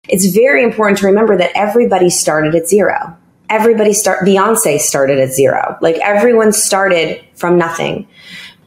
It's very important to remember that everybody started at zero. Beyonce started at zero. Like everyone started from nothing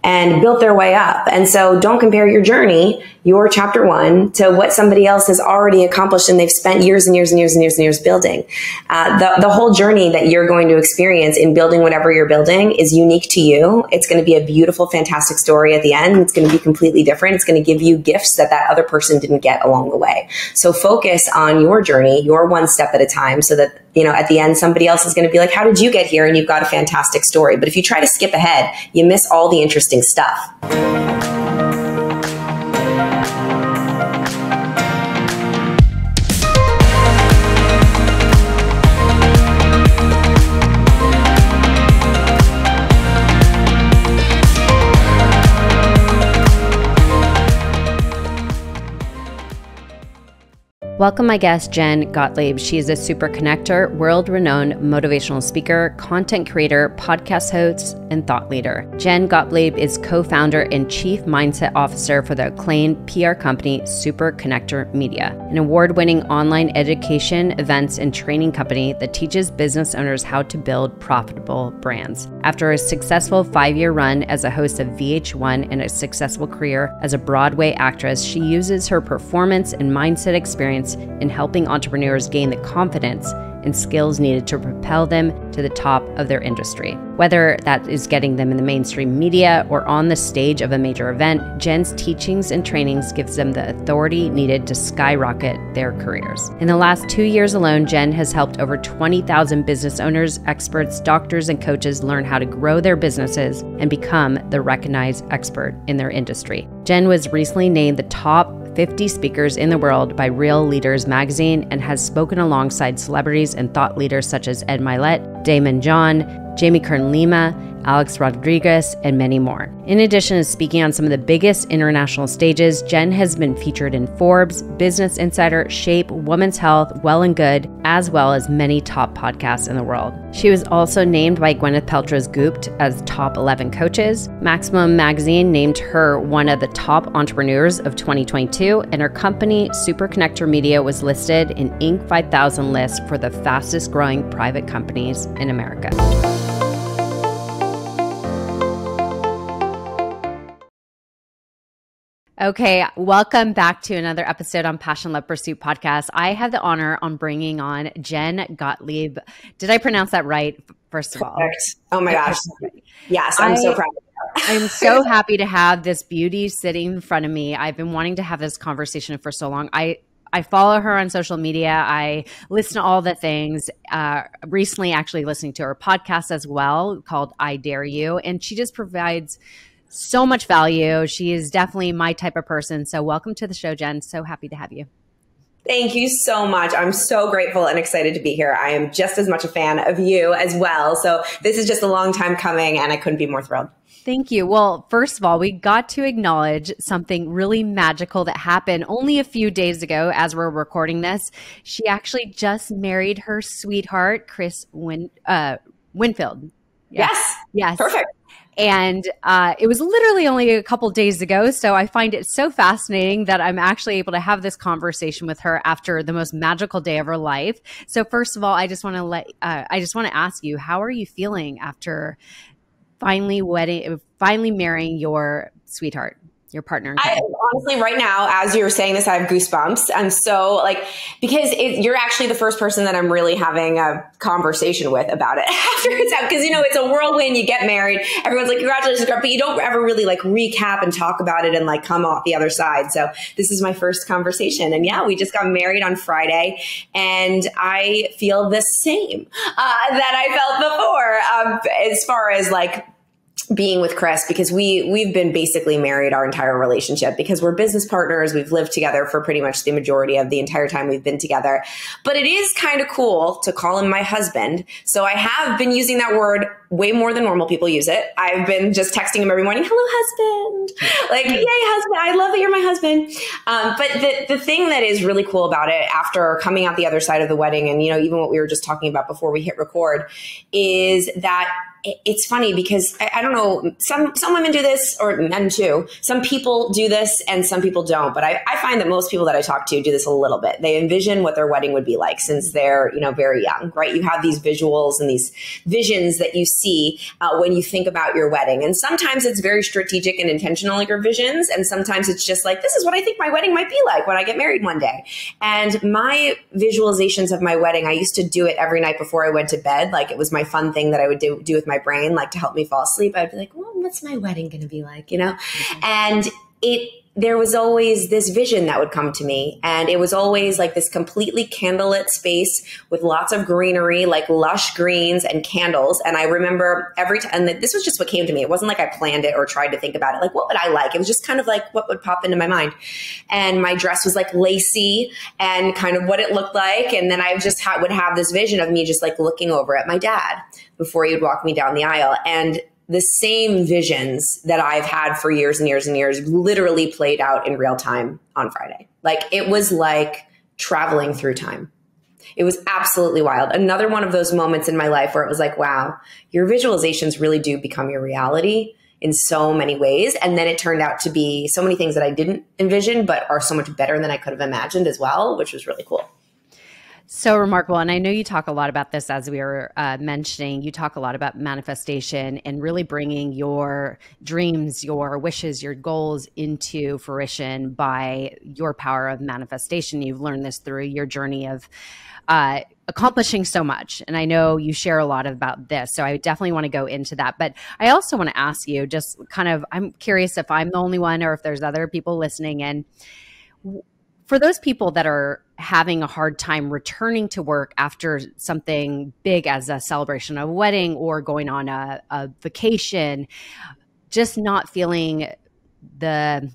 and built their way up. And so don't compare your journey, your chapter one, to what somebody else has already accomplished and they've spent years and years and years and years and years building. The whole journey that you're going to experience in building whatever you're building is unique to you. It's going to be a beautiful, fantastic story at the end. It's going to be completely different. It's going to give you gifts that other person didn't get along the way. So focus on your journey, your one step at a time, so that, at the end, somebody else is going to be like, how did you get here? And you've got a fantastic story. But if you try to skip ahead, you miss all the interesting stuff. Welcome my guest, Jen Gottlieb. She is a super connector, world-renowned motivational speaker, content creator, podcast host, and thought leader. Jen Gottlieb is co-founder and chief mindset officer for the acclaimed PR company Super Connector Media, an award-winning online education, events, and training company that teaches business owners how to build profitable brands. After a successful 5-year run as a host of VH1 and a successful career as a Broadway actress, she uses her performance and mindset experience in helping entrepreneurs gain the confidence and skills needed to propel them to the top of their industry. Whether that is getting them in the mainstream media or on the stage of a major event, Jen's teachings and trainings gives them the authority needed to skyrocket their careers. In the last 2 years alone, Jen has helped over 20,000 business owners, experts, doctors, and coaches learn how to grow their businesses and become the recognized expert in their industry. Jen was recently named the top 50 speakers in the world by Real Leaders magazine and has spoken alongside celebrities and thought leaders such as Ed Milet, Damon John, Jamie Kern Lima, Alex Rodriguez, and many more. In addition to speaking on some of the biggest international stages, Jen has been featured in Forbes, Business Insider, Shape, Women's Health, Well and Good, as well as many top podcasts in the world. She was also named by Gwyneth Paltrow's Gooped as top 11 coaches. Maximum magazine named her one of the top entrepreneurs of 2022, and her company, Super Connector Media, was listed in Inc. 5000 list for the fastest growing private companies in America. Okay, welcome back to another episode on Passion, Love, Pursuit podcast. I have the honor on bringing on Jen Gottlieb. Did I pronounce that right, first of all? Perfect. Oh my gosh. Yes, I'm so proud of you. I'm so happy to have this beauty sitting in front of me. I've been wanting to have this conversation for so long. I follow her on social media. I listen to all the things. Recently, actually listening to her podcast as well called I Dare You. And she just provides so much value. She is definitely my type of person. So welcome to the show, Jen. So happy to have you. Thank you so much. I'm so grateful and excited to be here. I am just as much a fan of you as well. So this is just a long time coming and I couldn't be more thrilled. Thank you. Well, first of all, we got to acknowledge something really magical that happened only a few days ago as we're recording this. She actually just married her sweetheart, Chris Winfield. Yes. Perfect. And it was literally only a couple days ago. So I find it so fascinating that I'm actually able to have this conversation with her after the most magical day of her life. So first of all, I just want to ask you, how are you feeling after finally marrying your sweetheart, your partner? Honestly, right now, as you're saying this, I have goosebumps. I'm so because you're actually the first person that I'm really having a conversation with about it after it's out. Because, it's a whirlwind. You get married. Everyone's like, congratulations, but you don't ever really recap and talk about it and come off the other side. So this is my first conversation. And yeah, we just got married on Friday and I feel the same that I felt before as far as being with Chris, because we've been basically married our entire relationship because we're business partners. We've lived together for pretty much the majority of the entire time we've been together. But it is kind of cool to call him my husband. So I have been using that word way more than normal people use it. I've been just texting him every morning, hello, husband. Yay, husband. I love that you're my husband. But the thing that is really cool about it after coming out the other side of the wedding and, even what we were just talking about before we hit record is that it's funny because I don't know, some women do this, or men too. Some people do this and some people don't. But I find that most people that I talk to do this a little bit. They envision what their wedding would be like since they're, very young, right? You have these visuals and these visions that you see when you think about your wedding. And sometimes it's very strategic and intentional, your visions. And sometimes it's just like, this is what I think my wedding might be like when I get married one day. And my visualizations of my wedding, I used to do it every night before I went to bed. Like, it was my fun thing that I would do with my brain, like to help me fall asleep. I'd be like, well, what's my wedding going to be like, Mm-hmm. And there was always this vision that would come to me. And it was always like this completely candlelit space with lots of greenery, like lush greens and candles. And I remember every time, and this was just what came to me. It wasn't like I planned it or tried to think about it. Like, what would I like? It was just kind of like what would pop into my mind. And my dress was like lacy and kind of what it looked like. And then I just would have this vision of me just like looking over at my dad before he would walk me down the aisle. And the same visions that I've had for years and years and years literally played out in real time on Friday. Like, it was like traveling through time. It was absolutely wild. Another one of those moments in my life where it was like, wow, your visualizations really do become your reality in so many ways. And then it turned out to be so many things that I didn't envision, but are so much better than I could have imagined as well, which was really cool. So remarkable. And I know you talk a lot about this as we were mentioning. You talk a lot about manifestation and really bringing your dreams, your wishes, your goals into fruition by your power of manifestation. You've learned this through your journey of accomplishing so much. And I know you share a lot about this. So I definitely want to go into that. But I also want to ask you, just kind of, I'm curious if I'm the only one or if there's other people listening in. For those people that are having a hard time returning to work after something big as a celebration of a wedding or going on a vacation, just not feeling the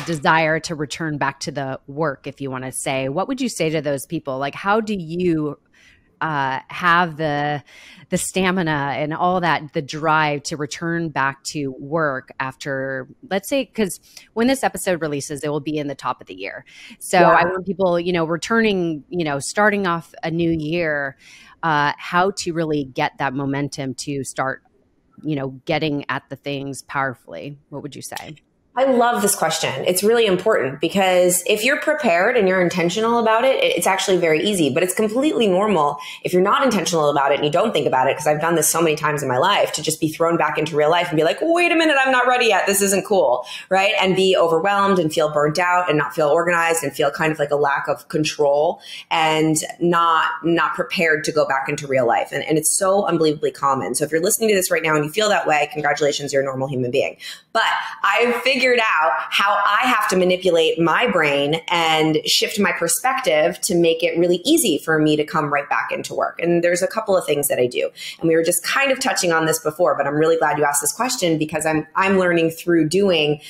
desire to return back to the work, if you want to say, what would you say to those people? Like, how do you have the stamina and all that, the drive to return back to work after, let's say, because when this episode releases, it will be in the top of the year. So yeah. I want people, returning, starting off a new year, how to really get that momentum to start, getting at the things powerfully. What would you say? I love this question. It's really important because if you're prepared and you're intentional about it, it's actually very easy, but it's completely normal if you're not intentional about it and you don't think about it, because I've done this so many times in my life, to just be thrown back into real life and be like, wait a minute, I'm not ready yet. This isn't cool, right? And be overwhelmed and feel burnt out and not feel organized and feel kind of like a lack of control and not prepared to go back into real life. And it's so unbelievably common. So if you're listening to this right now and you feel that way, congratulations, you're a normal human being. But I've figured out how I have to manipulate my brain and shift my perspective to make it really easy for me to come right back into work. And there's a couple of things that I do. And we were just kind of touching on this before, but I'm really glad you asked this question because I'm learning through doing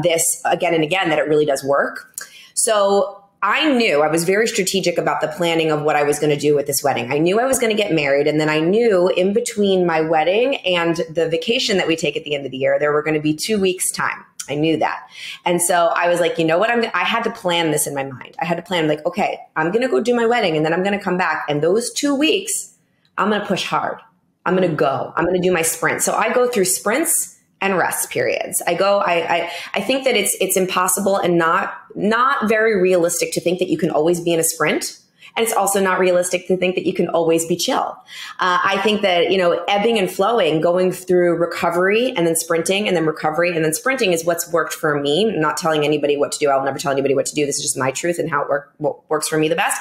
this again and again that it really does work. So I was very strategic about the planning of what I was going to do with this wedding. I knew I was going to get married. And then I knew in between my wedding and the vacation that we take at the end of the year, there were going to be 2 weeks time. I knew that. And so I was like, you know what? I had to plan this in my mind. I had to plan like, okay, I'm going to go do my wedding and then I'm going to come back. And those 2 weeks, I'm going to push hard. I'm going to go. I'm going to do my sprint. So I go through sprints and rest periods. I think that it's impossible and not very realistic to think that you can always be in a sprint. And it's also not realistic to think that you can always be chill. I think that, ebbing and flowing, going through recovery and then sprinting and then recovery and then sprinting is what's worked for me. I'm not telling anybody what to do. I'll never tell anybody what to do. This is just my truth and how what works for me the best.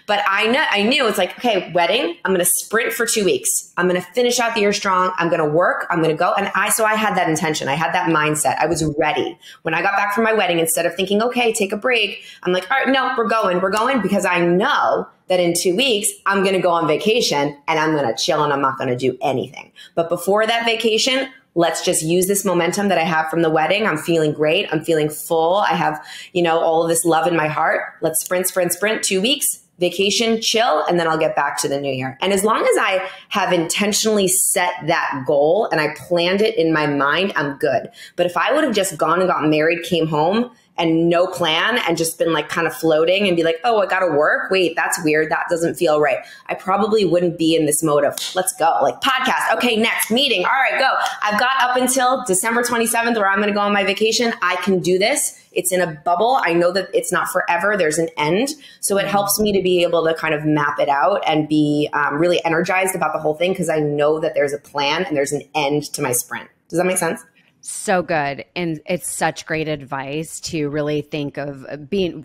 But I knew it's like, okay, wedding, I'm going to sprint for 2 weeks. I'm going to finish out the year strong. I'm going to work. I'm going to go. And so I had that intention. I had that mindset. I was ready. When I got back from my wedding, instead of thinking, okay, take a break, I'm like, all right, no, we're going because I know that in 2 weeks, I'm going to go on vacation and I'm going to chill and I'm not going to do anything. But before that vacation, let's just use this momentum that I have from the wedding. I'm feeling great. I'm feeling full. I have, all of this love in my heart. Let's sprint, 2 weeks. Vacation, chill, and then I'll get back to the new year. And as long as I have intentionally set that goal and I planned it in my mind, I'm good. But if I would have just gone and got married, came home, and no plan and just been like kind of floating and be like, oh, I got to work. Wait, that's weird. That doesn't feel right. I probably wouldn't be in this mode of let's go, like podcast. Okay, next meeting. All right, go. I've got up until December 27th where I'm going to go on my vacation. I can do this. It's in a bubble. I know that it's not forever. There's an end. So it helps me to be able to kind of map it out and be really energized about the whole thing because I know that there's a plan and there's an end to my sprint. Does that make sense? So good. And it's such great advice to really think of being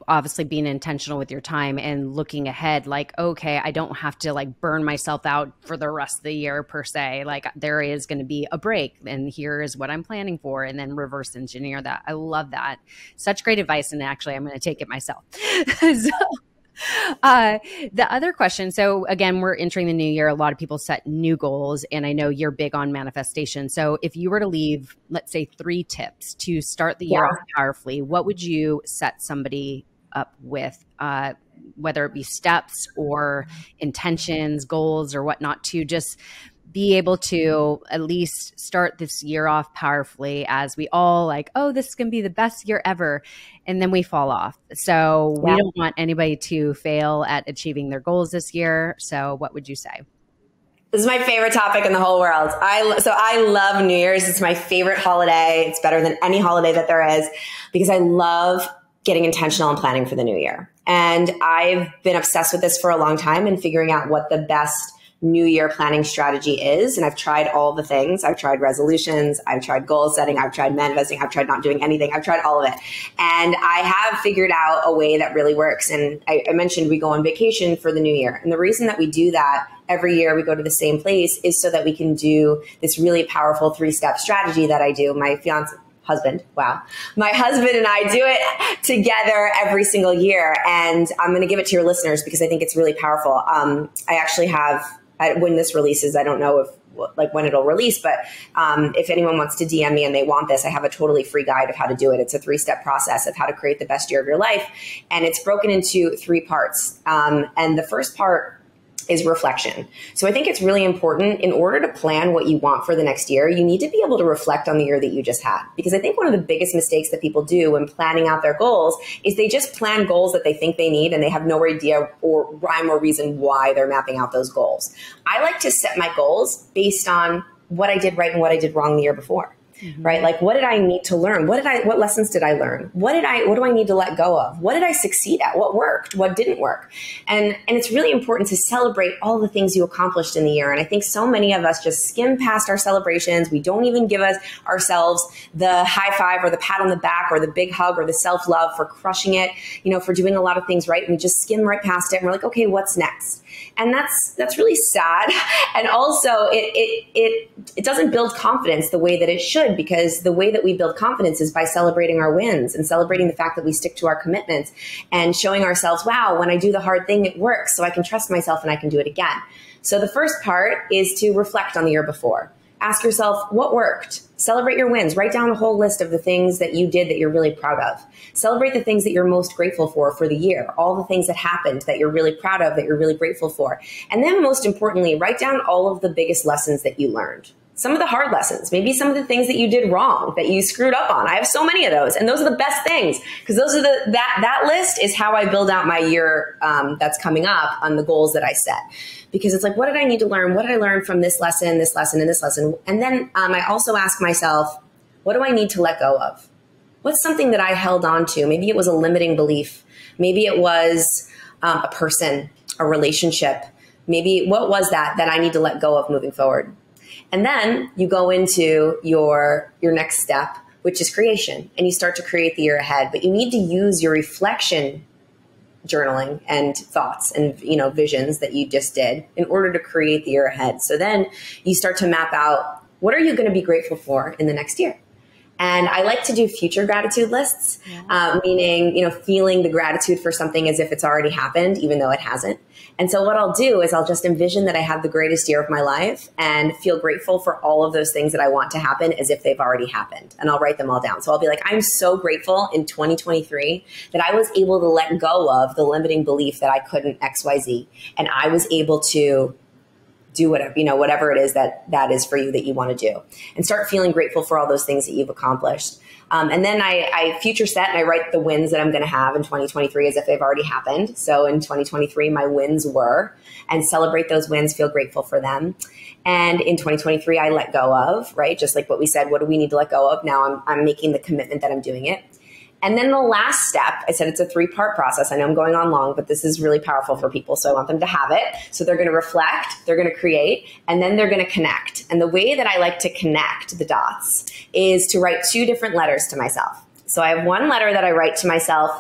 intentional with your time and looking ahead, like, okay, I don't have to like burn myself out for the rest of the year per se. Like there is going to be a break and here is what I'm planning for, and then reverse engineer that. I love that. Such great advice. And actually I'm going to take it myself. The other question, so again, we're entering the new year. A lot of people set new goals, and I know you're big on manifestation. So if you were to leave, let's say 3 tips to start the year off powerfully, what would you set somebody up with, whether it be steps or intentions, goals or whatnot, to just be able to at least start this year off powerfully, as we all like, oh, this is going to be the best year ever. And then we fall off. So we don't want anybody to fail at achieving their goals this year. So what would you say? This is my favorite topic in the whole world. I love New Year's. It's my favorite holiday. It's better than any holiday that there is because I love getting intentional and planning for the new year. And I've been obsessed with this for a long time and figuring out what the best New Year planning strategy is. And I've tried all the things. I've tried resolutions. I've tried goal setting. I've tried manifesting. I've tried not doing anything. I've tried all of it. And I have figured out a way that really works. And I mentioned we go on vacation for the new year. And the reason that we do that every year, we go to the same place, is so that we can do this really powerful 3-step strategy that I do. My husband and I do it together every single year. And I'm going to give it to your listeners because I think it's really powerful. I actually have, when this releases, I don't know when it'll release, but if anyone wants to DM me and they want this, I have a totally free guide of how to do it. It's a 3-step process of how to create the best year of your life. And it's broken into 3 parts. And the first part is reflection. So I think it's really important, in order to plan what you want for the next year, you need to be able to reflect on the year that you just had. Because I think one of the biggest mistakes that people do when planning out their goals is they just plan goals that they think they need, and they have no idea or rhyme or reason why they're mapping out those goals. I like to set my goals based on what I did right and what I did wrong the year before. Right? Like, what did I need to learn? What lessons did I learn? What do I need to let go of? What did I succeed at? What worked? What didn't work? And it's really important to celebrate all the things you accomplished in the year. And I think so many of us just skim past our celebrations. We don't even give ourselves the high five or the pat on the back or the big hug or the self-love for crushing it, for doing a lot of things right. And we just skim right past it. And we're like, okay, what's next? And that's really sad. And also it doesn't build confidence the way that it should, because the way that we build confidence is by celebrating our wins and celebrating the fact that we stick to our commitments and showing ourselves, wow, when I do the hard thing, it works. So I can trust myself and I can do it again. So the first part is to reflect on the year before. Ask yourself, what worked? Celebrate your wins. Write down a whole list of the things that you did that you're really proud of. Celebrate the things that you're most grateful for the year. All the things that happened that you're really proud of, that you're really grateful for. And then most importantly, write down all of the biggest lessons that you learned. Some of the hard lessons, maybe some of the things that you did wrong, that you screwed up on. I have so many of those. And those are the best things, because those are that list is how I build out my year that's coming up on the goals that I set. Because it's like, what did I need to learn? What did I learn from this lesson, and this lesson? And then I also ask myself, what do I need to let go of? What's something that I held on to? Maybe it was a limiting belief. Maybe it was a person, a relationship. Maybe what was that I need to let go of moving forward? And then you go into your next step, which is creation, and you start to create the year ahead. But you need to use your reflection journaling and thoughts and visions that you just did in order to create the year ahead. So then you start to map out, what are you going to be grateful for in the next year? And I like to do future gratitude lists, meaning, feeling the gratitude for something as if it's already happened, even though it hasn't. And so what I'll do is I'll just envision that I had the greatest year of my life and feel grateful for all of those things that I want to happen as if they've already happened. And I'll write them all down. So I'll be like, I'm so grateful in 2023 that I was able to let go of the limiting belief that I couldn't XYZ. And I was able to do whatever it is that is for you that you want to do, and start feeling grateful for all those things that you've accomplished. And then I future set and I write the wins that I'm going to have in 2023 as if they've already happened. So in 2023, my wins were, and celebrate those wins, feel grateful for them. And in 2023, I let go of, right? Just like what we said, what do we need to let go of? Now I'm making the commitment that I'm doing it. And then the last step, I said it's a 3-part process. I know I'm going on long, but this is really powerful for people. So I want them to have it. So they're going to reflect, they're going to create, and then they're going to connect. And the way that I like to connect the dots is to write 2 different letters to myself. So I have one letter that I write to myself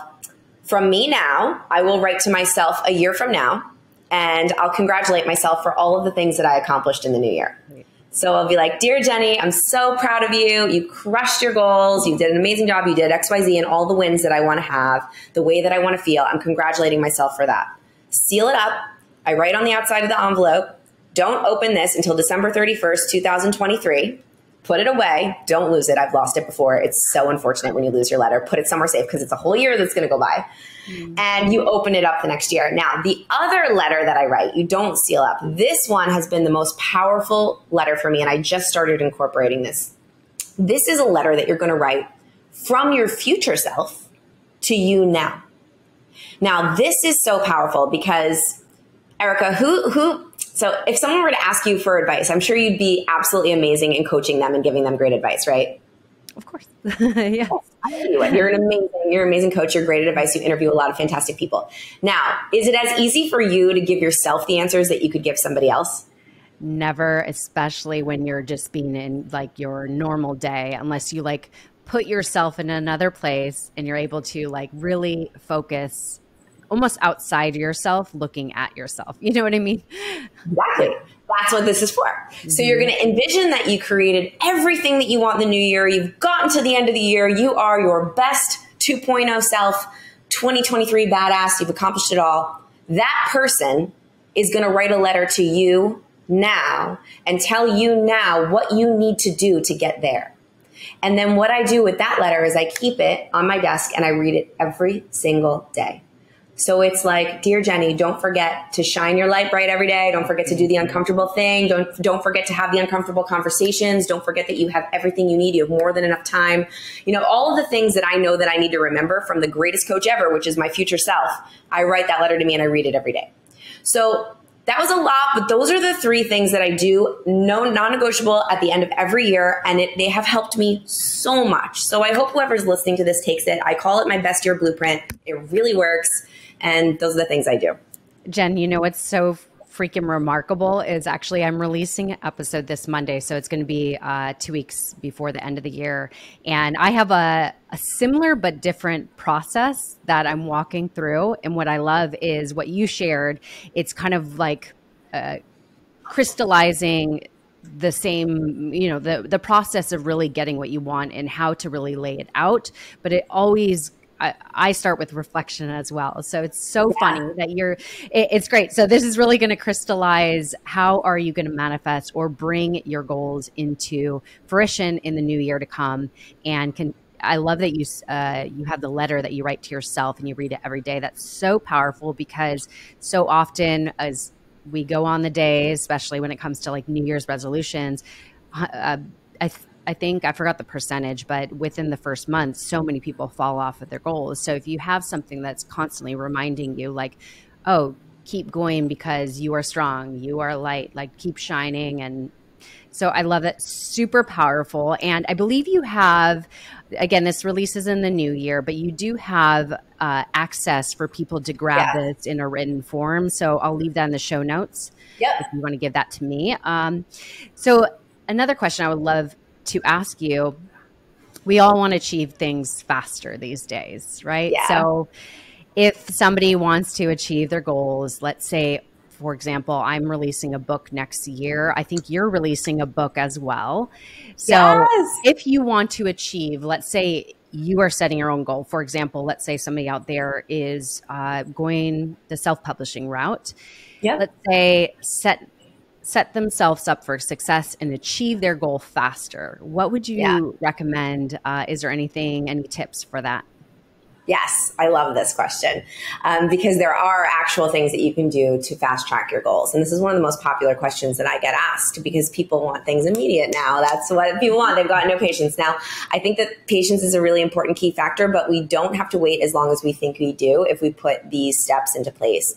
from me now. I will write to myself a year from now, and I'll congratulate myself for all of the things that I accomplished in the new year. So I'll be like, dear Jenny, I'm so proud of you. You crushed your goals. You did an amazing job. You did X, Y, Z, and all the wins that I want to have, the way that I want to feel. I'm congratulating myself for that. Seal it up. I write on the outside of the envelope, don't open this until December 31st, 2023. Put it away. Don't lose it. I've lost it before. It's so unfortunate when you lose your letter. Put it somewhere safe because it's a whole year that's going to go by. And you open it up the next year. Now, the other letter that I write, you don't seal up. This one has been the most powerful letter for me, and I just started incorporating this. This is a letter that you're going to write from your future self to you now. Now, this is so powerful because, Erica, so if someone were to ask you for advice, I'm sure you'd be absolutely amazing in coaching them and giving them great advice, right? Of course. Yeah. I knew you would. You're an amazing coach. You're great at advice. You interview a lot of fantastic people. Now, is it as easy for you to give yourself the answers that you could give somebody else? Never, especially when you're just being in like your normal day, unless you like put yourself in another place and you're able to like really focus almost outside yourself, looking at yourself. You know what I mean? Exactly. That's what this is for. So you're going to envision that you created everything that you want in the new year. You've gotten to the end of the year. You are your best 2.0 self, 2023 badass. You've accomplished it all. That person is going to write a letter to you now and tell you now what you need to do to get there. And then what I do with that letter is I keep it on my desk and I read it every single day. So it's like, dear Jenny, don't forget to shine your light bright every day. Don't forget to do the uncomfortable thing. Don't forget to have the uncomfortable conversations. Don't forget that you have everything you need. You have more than enough time. You know, all of the things that I know that I need to remember from the greatest coach ever, which is my future self. I write that letter to me and I read it every day. So that was a lot, but those are the 3 things that I do, non-negotiable at the end of every year, and they have helped me so much. So I hope whoever's listening to this takes it. I call it my best year blueprint. It really works. And those are the things I do. Jen, you know what's so freaking remarkable is actually I'm releasing an episode this Monday. So it's going to be 2 weeks before the end of the year. And I have a similar but different process that I'm walking through. And what I love is what you shared. It's kind of like crystallizing the same, you know, the process of really getting what you want and how to really lay it out. But it always I start with reflection as well. So it's so funny that it's great. So this is really going to crystallize how are you going to manifest or bring your goals into fruition in the new year to come. And I love that you have the letter that you write to yourself and you read it every day. That's so powerful because so often as we go on the day, especially when it comes to like New Year's resolutions, I think I forgot the percentage, but within the first month, so many people fall off of their goals. So if you have something that's constantly reminding you like, oh, keep going because you are strong, you are light, like keep shining. And so I love that. Super powerful. And I believe you have, again, this releases in the new year, but you do have access for people to grab this in a written form. So I'll leave that in the show notes if you want to give that to me. So another question I would love to ask you, we all want to achieve things faster these days, right? Yeah. So if somebody wants to achieve their goals, let's say, for example, I'm releasing a book next year. I think you're releasing a book as well. So if you want to achieve, let's say you are setting your own goal. For example, let's say somebody out there is going the self-publishing route. Let's say set themselves up for success and achieve their goal faster. What would you recommend? Is there any tips for that? Yes, I love this question because there are actual things that you can do to fast track your goals. And this is one of the most popular questions that I get asked because people want things immediate now. That's what people want. They've got no patience. Now, I think that patience is a really important key factor, but we don't have to wait as long as we think we do if we put these steps into place.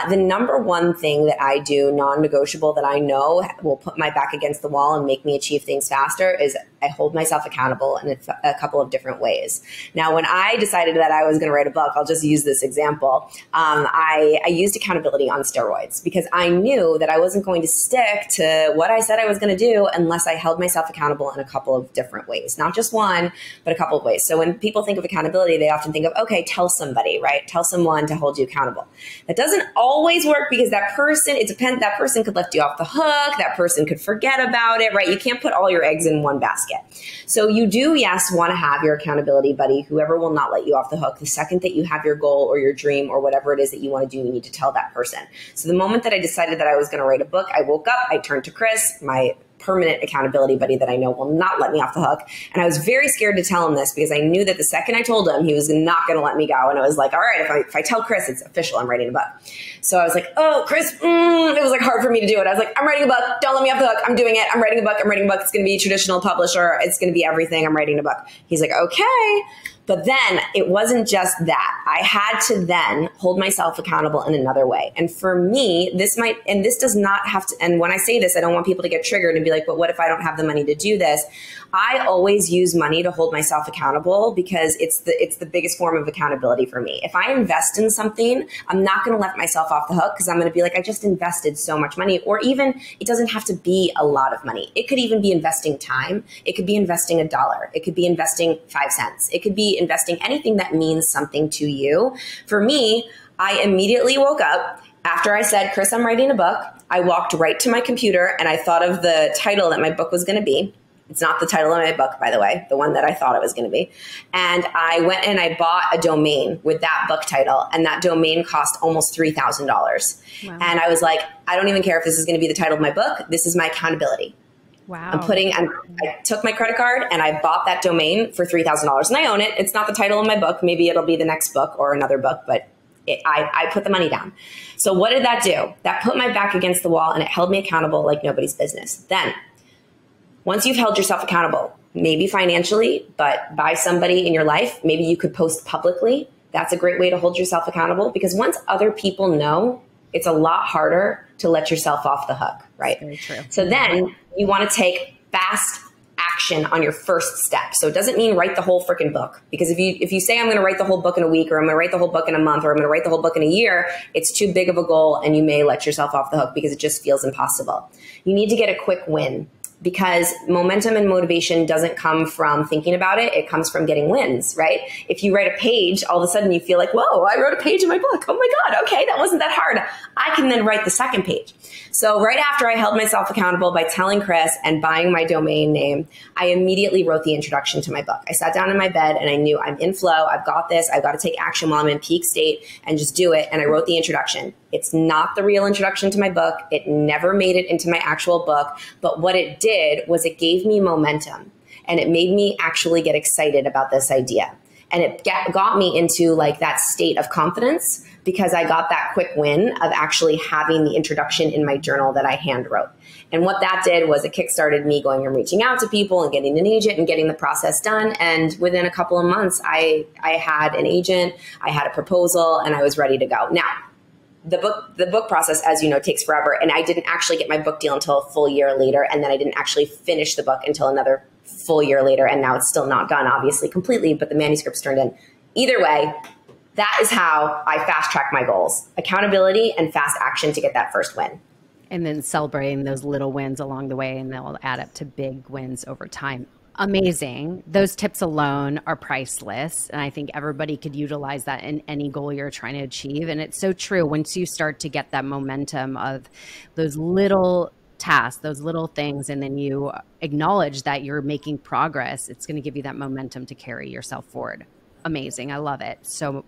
The number one thing that I do, non-negotiable, that I know will put my back against the wall and make me achieve things faster is I hold myself accountable in a couple of different ways. Now, when I decided that I was going to write a book, I'll just use this example. I used accountability on steroids because I knew that I wasn't going to stick to what I said I was going to do unless I held myself accountable in a couple of different ways, not just one, but a couple of ways. So when people think of accountability, they often think of, okay, tell somebody, right? Tell someone to hold you accountable. That doesn't always work because that person, it depends. That person could lift you off the hook. That person could forget about it, right? You can't put all your eggs in one basket. So you do, yes, want to have your accountability buddy, whoever will not let you off the hook. The second that you have your goal or your dream or whatever it is that you want to do, you need to tell that person. So the moment that I decided that I was going to write a book, I woke up, I turned to Chris, my permanent accountability buddy that I know will not let me off the hook. And I was very scared to tell him this because I knew that the second I told him, he was not going to let me go. And I was like, all right, if I tell Chris, it's official, I'm writing a book. So I was like, oh, Chris, it was like hard for me to do it. I was like, I'm writing a book. Don't let me off the hook. I'm doing it. I'm writing a book. I'm writing a book. It's going to be a traditional publisher. It's going to be everything. I'm writing a book. He's like, okay. But then it wasn't just that. I had to then hold myself accountable in another way. And for me, this does not have to, and when I say this, I don't want people to get triggered and be like, but what if I don't have the money to do this? I always use money to hold myself accountable because it's the biggest form of accountability for me. If I invest in something, I'm not going to let myself off the hook because I'm going to be like, I just invested so much money. Or even it doesn't have to be a lot of money. It could even be investing time. It could be investing $1. It could be investing 5 cents. It could be investing anything that means something to you. For me, I immediately woke up after I said, Chris, I'm writing a book. I walked right to my computer and I thought of the title that my book was going to be. It's not the title of my book, by the way, the one that I thought it was going to be. And I went and I bought a domain with that book title, and that domain cost almost $3,000. Wow. And I was like, I don't even care if this is going to be the title of my book. This is my accountability. Wow. I took my credit card and I bought that domain for $3,000 and I own it. It's not the title of my book. Maybe it'll be the next book or another book, but I put the money down. So what did that do? That put my back against the wall and it held me accountable like nobody's business. Then once you've held yourself accountable, maybe financially, but by somebody in your life, maybe you could post publicly. That's a great way to hold yourself accountable because once other people know, it's a lot harder to let yourself off the hook, right? Very true. So then you want to take fast action on your first step. So it doesn't mean write the whole freaking book, because if you say I'm going to write the whole book in a week, or I'm going to write the whole book in a month, or I'm going to write the whole book in a year, it's too big of a goal and you may let yourself off the hook because it just feels impossible. You need to get a quick win, because momentum and motivation doesn't come from thinking about it. It comes from getting wins, right? If you write a page, all of a sudden you feel like, whoa, I wrote a page in my book. Oh my God, okay, that wasn't that hard. I can then write the second page. So right after I held myself accountable by telling Chris and buying my domain name, I immediately wrote the introduction to my book. I sat down in my bed and I knew I'm in flow. I've got this. I've got to take action while I'm in peak state and just do it. And I wrote the introduction. It's not the real introduction to my book. It never made it into my actual book. But what it did was it gave me momentum, and it made me actually get excited about this idea. And it got me into like that state of confidence, because I got that quick win of actually having the introduction in my journal that I hand wrote. And what that did was it kickstarted me going and reaching out to people and getting an agent and getting the process done. And within a couple of months, I had an agent, I had a proposal, and I was ready to go. Now, the book process, as you know, takes forever. And I didn't actually get my book deal until a full year later. And then I didn't actually finish the book until another full year later. And now it's still not done, obviously, completely, but the manuscript's turned in. Either way, that is how I fast track my goals: accountability and fast action to get that first win. And then celebrating those little wins along the way, and they'll add up to big wins over time. Amazing. Those tips alone are priceless. And I think everybody could utilize that in any goal you're trying to achieve. And it's so true. Once you start to get that momentum of those little tasks, those little things, and then you acknowledge that you're making progress, it's going to give you that momentum to carry yourself forward. Amazing. I love it. So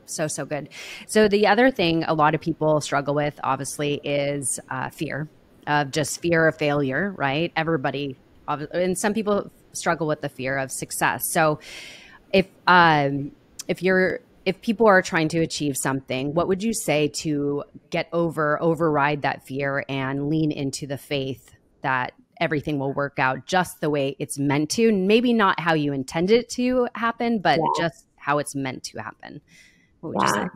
good. So the other thing a lot of people struggle with, obviously, is fear of failure, right? Everybody, and some people struggle with the fear of success. So if you're if people are trying to achieve something, what would you say to override that fear and lean into the faith that everything will work out just the way it's meant to? Maybe not how you intended it to happen, but just how it's meant to happen. What would you say?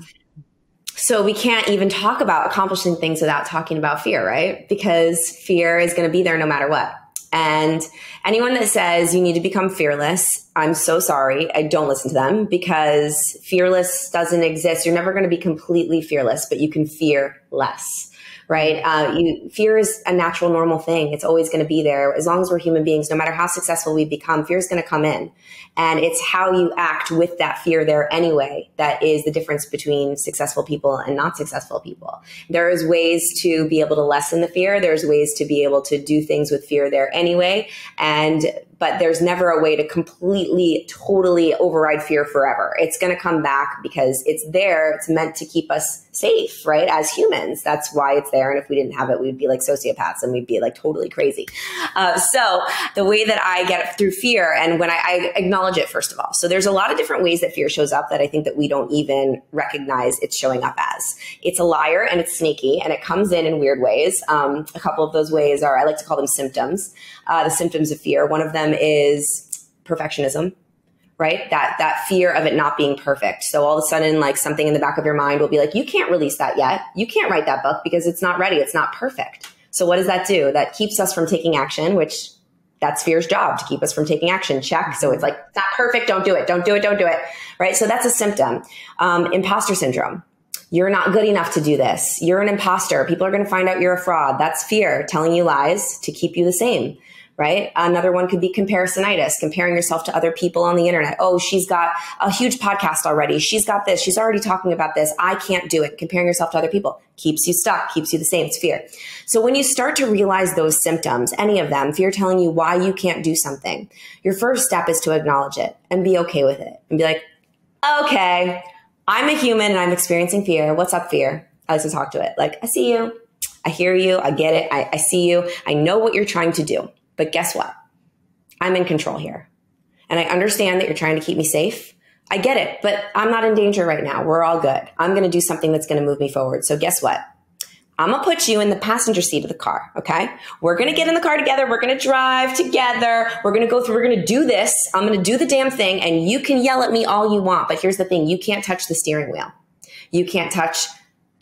So we can't even talk about accomplishing things without talking about fear, right? Because fear is going to be there no matter what. And anyone that says you need to become fearless, I'm so sorry. I don't listen to them, because fearless doesn't exist. You're never going to be completely fearless, but you can fear less. Right? Fear is a natural, normal thing. It's always going to be there. As long as we're human beings, no matter how successful we become, fear is going to come in. And it's how you act with that fear there anyway that is the difference between successful people and not successful people. There's ways to be able to lessen the fear. There's ways to be able to do things with fear there anyway. But there's never a way to completely, totally override fear forever. It's going to come back because it's there. It's meant to keep us safe, right? As humans, that's why it's there. And if we didn't have it, we'd be like sociopaths and we'd be like totally crazy. So the way that I get through fear, and when I acknowledge it, first of all, so there's a lot of different ways that fear shows up that I think that we don't even recognize it's showing up as. It's a liar and it's sneaky and it comes in weird ways. A couple of those ways are, I like to call them symptoms, the symptoms of fear. One of them is perfectionism, right? That fear of it not being perfect. So all of a sudden, like something in the back of your mind will be like, you can't release that yet. You can't write that book because it's not ready. It's not perfect. So what does that do? That keeps us from taking action, which that's fear's job, to keep us from taking action. Check. So it's like, it's not perfect. Don't do it. Don't do it. Don't do it. Right? So that's a symptom. Imposter syndrome. You're not good enough to do this. You're an imposter. People are going to find out you're a fraud. That's fear telling you lies to keep you the same. Right? Another one could be comparisonitis, comparing yourself to other people on the internet. Oh, she's got a huge podcast already. She's got this. She's already talking about this. I can't do it. Comparing yourself to other people keeps you stuck, keeps you the same. It's fear. So when you start to realize those symptoms, any of them, fear telling you why you can't do something, your first step is to acknowledge it and be okay with it and be like, okay, I'm a human and I'm experiencing fear. What's up, fear? I like to talk to it. Like, I see you. I hear you. I get it. I see you. I know what you're trying to do. But guess what? I'm in control here. And I understand that you're trying to keep me safe. I get it, but I'm not in danger right now. We're all good. I'm going to do something that's going to move me forward. So guess what? I'm going to put you in the passenger seat of the car. Okay. We're going to get in the car together. We're going to drive together. We're going to do this. I'm going to do the damn thing. And you can yell at me all you want. But here's the thing. You can't touch the steering wheel. You can't touch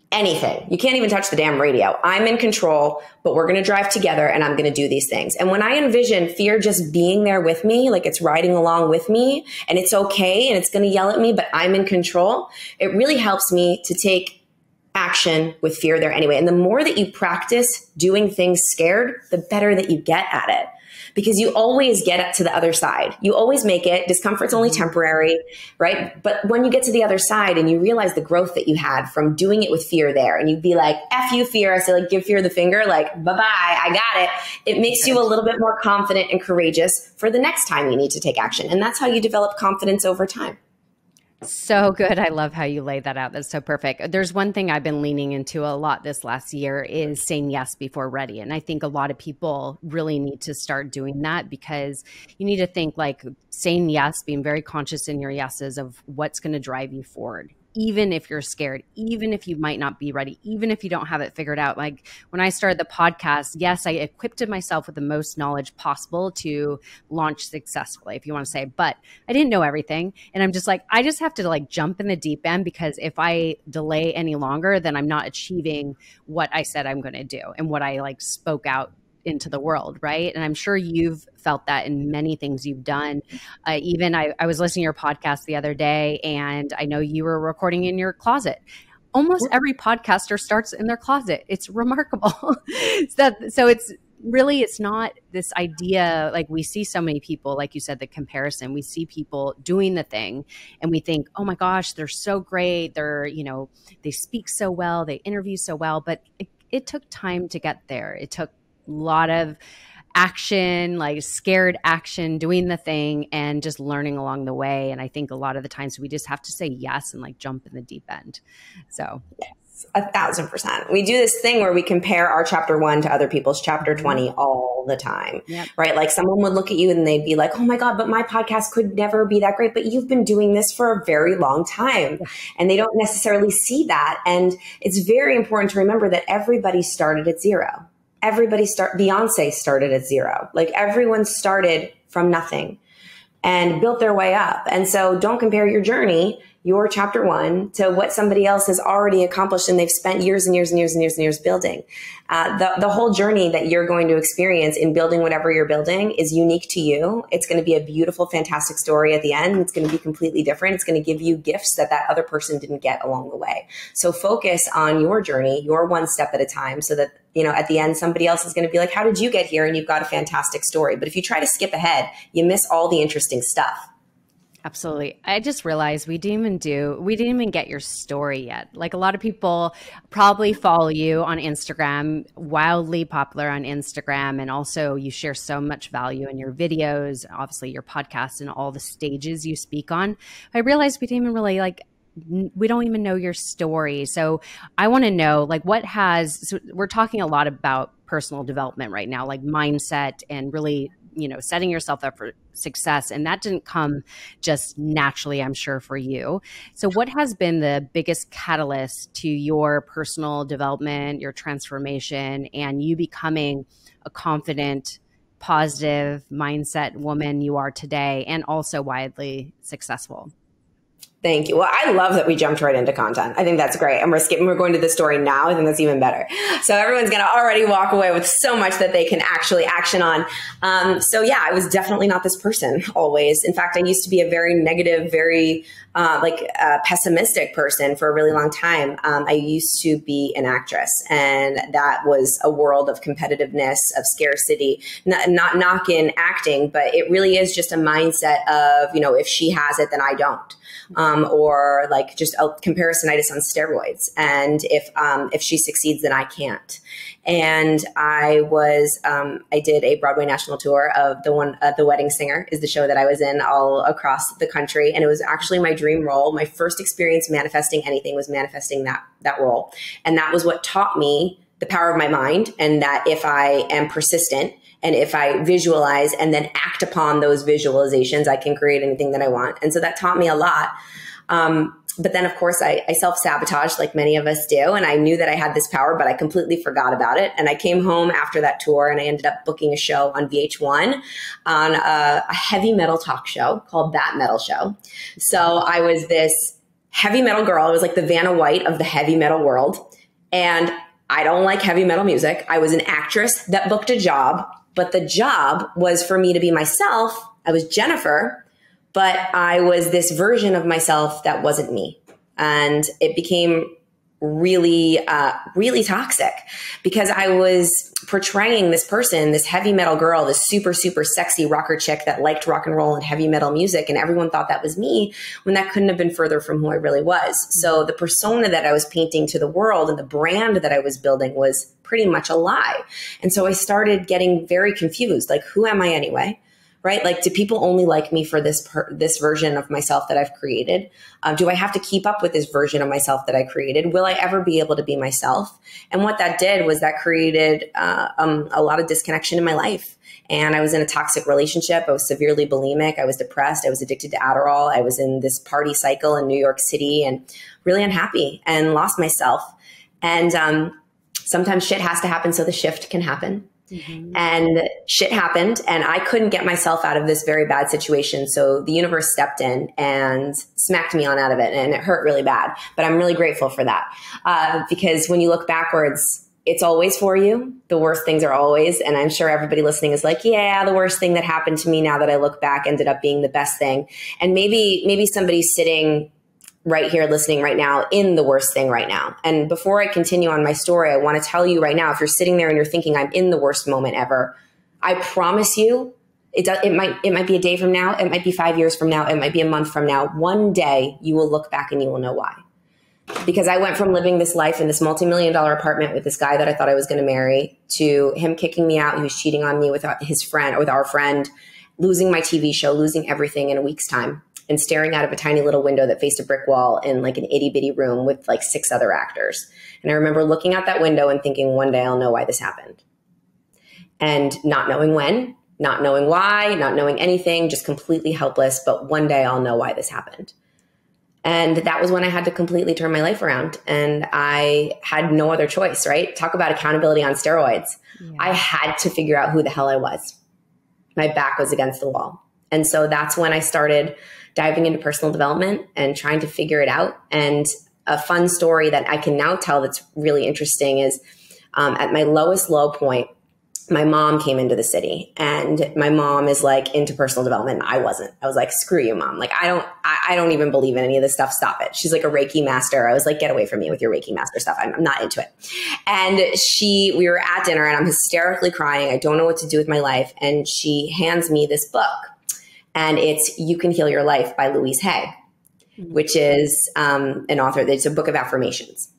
anything. You can't even touch the damn radio. I'm in control, but we're going to drive together and I'm going to do these things. And when I envision fear just being there with me, like it's riding along with me and it's okay and it's going to yell at me, but I'm in control, it really helps me to take action with fear there anyway. And the more that you practice doing things scared, the better that you get at it. Because you always get it to the other side. You always make it. Discomfort's only temporary, right? But when you get to the other side and you realize the growth that you had from doing it with fear there, and you'd be like, F you, fear. I say, like, give fear the finger, like, bye-bye, I got it. It makes you a little bit more confident and courageous for the next time you need to take action. And that's how you develop confidence over time. So good. I love how you lay that out. That's so perfect. There's one thing I've been leaning into a lot this last year is saying yes before ready. And I think a lot of people really need to start doing that, because you need to think like saying yes, being very conscious in your yeses of what's going to drive you forward. Even if you're scared, even if you might not be ready, even if you don't have it figured out. Like when I started the podcast, yes, I equipped myself with the most knowledge possible to launch successfully, if you want to say, but I didn't know everything. And I'm just like, I just have to like jump in the deep end, because if I delay any longer, then I'm not achieving what I said I'm going to do and what I like spoke out into the world, right? And I'm sure you've felt that in many things you've done. Even I was listening to your podcast the other day, and I know you were recording in your closet. Almost every podcaster starts in their closet. It's remarkable. So it's not this idea, like we see so many people, like you said, the comparison, we see people doing the thing and we think, oh my gosh, they're so great. They speak so well, they interview so well, but it took time to get there. It took a lot of action, like scared action, doing the thing and just learning along the way. And I think a lot of the times we just have to say yes and like jump in the deep end. So 1,000%. We do this thing where we compare our chapter 1 to other people's chapter 20 all the time, right? Like someone would look at you and they'd be like, oh my God, but my podcast could never be that great. But you've been doing this for a very long time. And they don't necessarily see that. And it's very important to remember that everybody started at zero. Beyonce started at zero. Like everyone started from nothing and built their way up. And so don't compare your journey, your chapter 1, to what somebody else has already accomplished and they've spent years and years and years and years and years building. The whole journey that you're going to experience in building whatever you're building is unique to you. It's going to be a beautiful, fantastic story at the end. It's going to be completely different. It's going to give you gifts that other person didn't get along the way. So focus on your journey, your one step at a time, so that, at the end, somebody else is going to be like, how did you get here? And you've got a fantastic story. But if you try to skip ahead, you miss all the interesting stuff. Absolutely. I just realized we didn't even get your story yet. Like a lot of people probably follow you on Instagram, wildly popular on Instagram. And also you share so much value in your videos, obviously your podcast and all the stages you speak on. I realized we didn't even really we don't even know your story. So I want to know so we're talking a lot about personal development right now, like mindset and really, setting yourself up for success. And that didn't come just naturally, I'm sure, for you. So what has been the biggest catalyst to your personal development, your transformation, and you becoming a confident, positive mindset woman you are today, and also widely successful? Thank you. Well, I love that we jumped right into content. I think that's great. And we're going to the story now. I think that's even better. So everyone's going to already walk away with so much that they can actually action on. So yeah, I was definitely not this person always. In fact, I used to be a very negative, very pessimistic person for a really long time. I used to be an actress, and that was a world of competitiveness, of scarcity, not knocking acting, but it really is just a mindset of, if she has it, then I don't. Or like just a comparisonitis on steroids. And if she succeeds, then I can't. And I did a Broadway national tour of The Wedding Singer is the show that I was in all across the country. And it was actually my dream role. My first experience manifesting anything was manifesting that role. And that was what taught me the power of my mind, and that if I am persistent and if I visualize and then act upon those visualizations, I can create anything that I want. And so that taught me a lot. But then, of course, I self-sabotaged like many of us do. And I knew that I had this power, but I completely forgot about it. And I came home after that tour and I ended up booking a show on VH1 on a heavy metal talk show called That Metal Show. So I was this heavy metal girl. I was like the Vanna White of the heavy metal world. And I don't like heavy metal music. I was an actress that booked a job, but the job was for me to be myself. I was Jennifer, but I was this version of myself that wasn't me. And it became really, really toxic because I was portraying this person, this heavy metal girl, this super, super sexy rocker chick that liked rock and roll and heavy metal music. And everyone thought that was me when that couldn't have been further from who I really was. So the persona that I was painting to the world and the brand that I was building was pretty much a lie. And so I started getting very confused. Like, who am I anyway? Right? Like, do people only like me for this version of myself that I've created? Do I have to keep up with this version of myself that I created? Will I ever be able to be myself? And what that did was that created a lot of disconnection in my life. And I was in a toxic relationship. I was severely bulimic. I was depressed. I was addicted to Adderall. I was in this party cycle in New York City and really unhappy and lost myself. And sometimes shit has to happen so the shift can happen. Mm-hmm. And shit happened and I couldn't get myself out of this very bad situation. So the universe stepped in and smacked me on out of it, and it hurt really bad. But I'm really grateful for that because when you look backwards, it's always for you. The worst things are always. And I'm sure everybody listening is like, yeah, the worst thing that happened to me now that I look back ended up being the best thing. And maybe somebody's sitting right here listening right now in the worst thing right now. And before I continue on my story, I want to tell you right now, if you're sitting there and you're thinking I'm in the worst moment ever, I promise you it might be a day from now. It might be 5 years from now. It might be a month from now. One day you will look back and you will know why. Because I went from living this life in this multi-million-dollar apartment with this guy that I thought I was going to marry to him kicking me out. He was cheating on me with his friend or with our friend, losing my TV show, losing everything in a week's time. and staring out of a tiny little window that faced a brick wall in like an itty bitty room with like 6 other actors. And I remember looking out that window and thinking, one day I'll know why this happened. And not knowing when, not knowing why, not knowing anything, just completely helpless. But one day I'll know why this happened. And that was when I had to completely turn my life around. And I had no other choice, right? Talk about accountability on steroids. Yeah. I had to figure out who the hell I was. My back was against the wall. And so that's when I started diving into personal development and trying to figure it out. And a fun story that I can now tell that's really interesting is at my lowest low point, my mom came into the city, and my mom is like into personal development. I wasn't. I was like, screw you, mom. Like, I don't even believe in any of this stuff. Stop it. She's like a Reiki master. I was like, get away from me with your Reiki master stuff. I'm not into it. And we were at dinner and I'm hysterically crying. I don't know what to do with my life. And she hands me this book, and it's You Can Heal Your Life by Louise Hay, which is an author. It's a book of affirmations.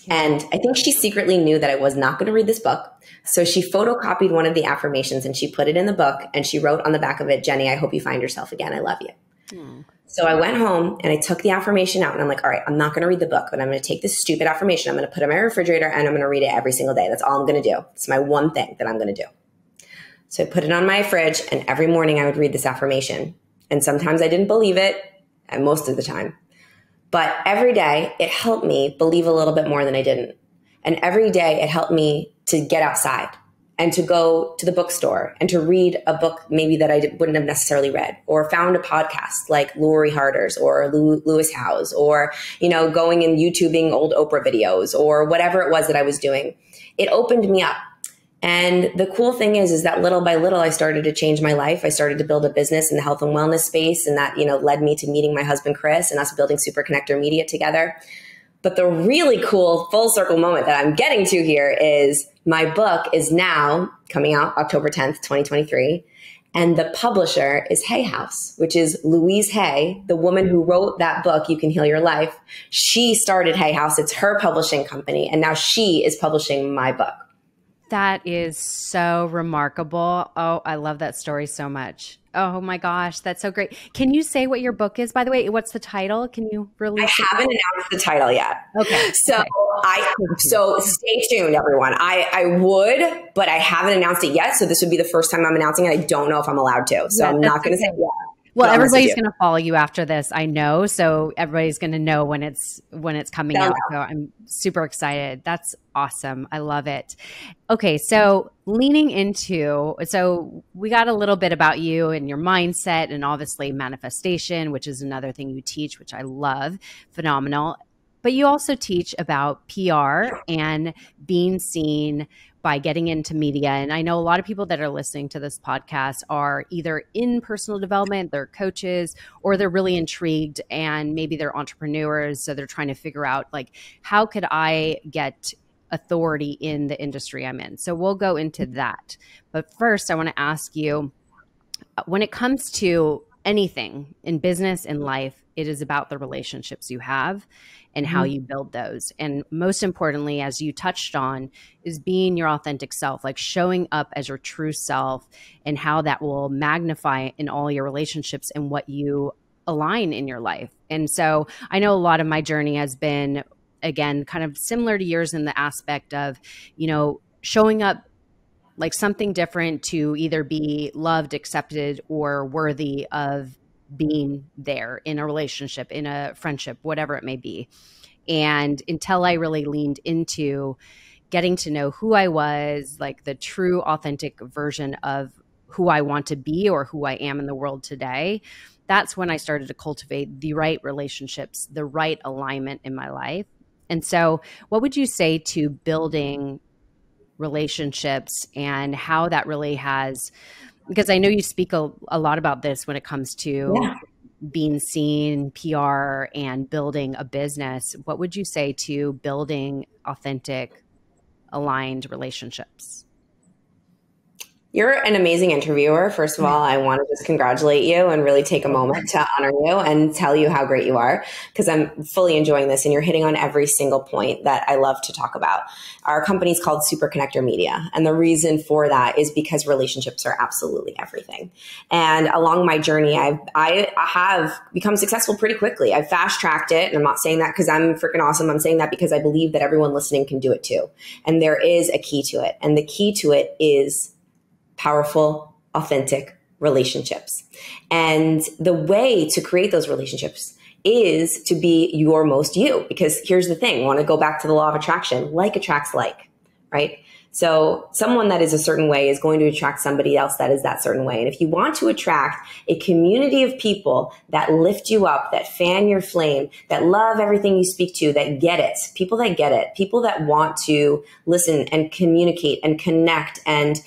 And I think she secretly knew that I was not going to read this book. So she photocopied one of the affirmations and she put it in the book, and she wrote on the back of it, Jenny, I hope you find yourself again. I love you. So I went home and I took the affirmation out, and I'm like, all right, I'm not going to read the book, but I'm going to take this stupid affirmation. I'm going to put it in my refrigerator and I'm going to read it every single day. That's all I'm going to do. It's my one thing that I'm going to do. So I put it on my fridge, and every morning I would read this affirmation. And sometimes I didn't believe it, and most of the time. But every day it helped me believe a little bit more than I didn't. And every day it helped me to get outside and to go to the bookstore and to read a book maybe that I wouldn't have necessarily read, or found a podcast like Lori Harder's or Lewis Howes, or, going and YouTubing old Oprah videos or whatever it was that I was doing. It opened me up. And the cool thing is that little by little, I started to change my life. I started to build a business in the health and wellness space. And that, led me to meeting my husband, Chris, and us building Super Connector Media together. But the really cool full circle moment that I'm getting to here is my book is now coming out October 10th, 2023. And the publisher is Hay House, which is Louise Hay, the woman who wrote that book, You Can Heal Your Life. She started Hay House. It's her publishing company. And now she is publishing my book. That is so remarkable. Oh, I love that story so much. Oh my gosh, that's so great. Can you say what your book is, by the way? What's the title? Can you release it? I haven't announced the title yet. Okay. So stay tuned, everyone. I would, but I haven't announced it yet. So this would be the first time I'm announcing it. I don't know if I'm allowed to. So I'm not going to say it yet. Well, everybody's going to follow you after this, I know. So everybody's going to know when it's coming out. So I'm super excited. That's awesome. I love it. Okay, so leaning into, so we got a little bit about you and your mindset, and obviously manifestation, which is another thing you teach, which I love. Phenomenal. But you also teach about PR and being seen by getting into media. And I know a lot of people that are listening to this podcast are either in personal development, they're coaches, or they're really intrigued and maybe they're entrepreneurs. So they're trying to figure out, like, how could I get authority in the industry I'm in? So we'll go into that. But first, I want to ask you, when it comes to anything in business and life, it is about the relationships you have and how you build those. And most importantly, as you touched on, is being your authentic self, like showing up as your true self, and how that will magnify in all your relationships and what you align in your life. And so I know a lot of my journey has been, again, kind of similar to yours in the aspect of, showing up like something different to either be loved, accepted, or worthy of being there in a relationship, in a friendship, whatever it may be. And until I really leaned into getting to know who I was, like the true authentic version of who I want to be or who I am in the world today, that's when I started to cultivate the right relationships, the right alignment in my life. And so what would you say to building relationships and how that really has, because I know you speak a lot about this when it comes to being seen, PR, and building a business. What would you say to building authentic, aligned relationships? You're an amazing interviewer. First of all, I want to just congratulate you and really take a moment to honor you and tell you how great you are, because I'm fully enjoying this and you're hitting on every single point that I love to talk about. Our company is called Super Connector Media. And the reason for that is because relationships are absolutely everything. And along my journey, I have become successful pretty quickly. I've fast tracked it. And I'm not saying that because I'm freaking awesome. I'm saying that because I believe that everyone listening can do it too. And there is a key to it. And the key to it is powerful, authentic relationships. And the way to create those relationships is to be your most you. Because here's the thing, I want to go back to the law of attraction. Like attracts like, right? So someone that is a certain way is going to attract somebody else that is that certain way. And if you want to attract a community of people that lift you up, that fan your flame, that love everything you speak to, that get it, people that want to listen and communicate and connect and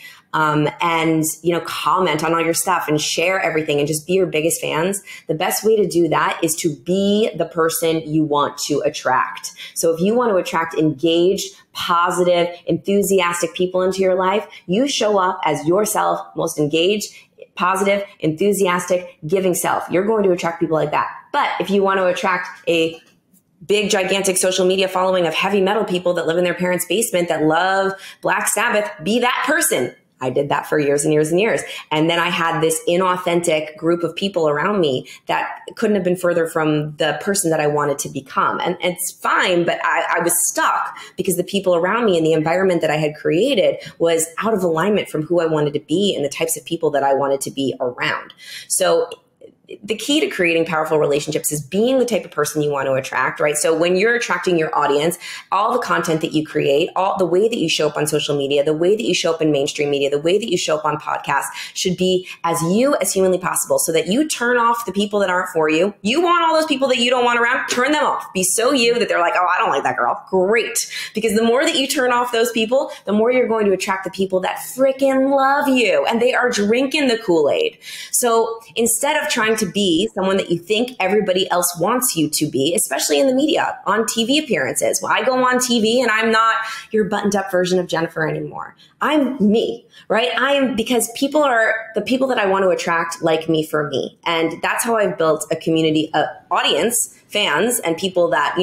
comment on all your stuff and share everything and just be your biggest fans. The best way to do that is to be the person you want to attract. So if you want to attract engaged, positive, enthusiastic people into your life, you show up as yourself, most engaged, positive, enthusiastic, giving self. You're going to attract people like that. But if you want to attract a big, gigantic social media following of heavy metal people that live in their parents' basement that love Black Sabbath, be that person. I did that for years and years and years. And then I had this inauthentic group of people around me that couldn't have been further from the person that I wanted to become. And it's fine, but I was stuck because the people around me and the environment that I had created was out of alignment from who I wanted to be and the types of people that I wanted to be around. So the key to creating powerful relationships is being the type of person you want to attract, right? So when you're attracting your audience, all the content that you create, all the way that you show up on social media, the way that you show up in mainstream media, the way that you show up on podcasts should be as you as humanly possible so that you turn off the people that aren't for you. You want all those people that you don't want around, turn them off. Be so you that they're like, oh, I don't like that girl. Great. Because the more that you turn off those people, the more you're going to attract the people that freaking love you and they are drinking the Kool-Aid. So instead of trying to be someone that you think everybody else wants you to be, especially in the media, on TV appearances. Well, I go on TV and I'm not your buttoned up version of Jennifer anymore. I'm me, right? Because the people that I want to attract like me for me. And that's how I've built a community, audience, fans, and people that,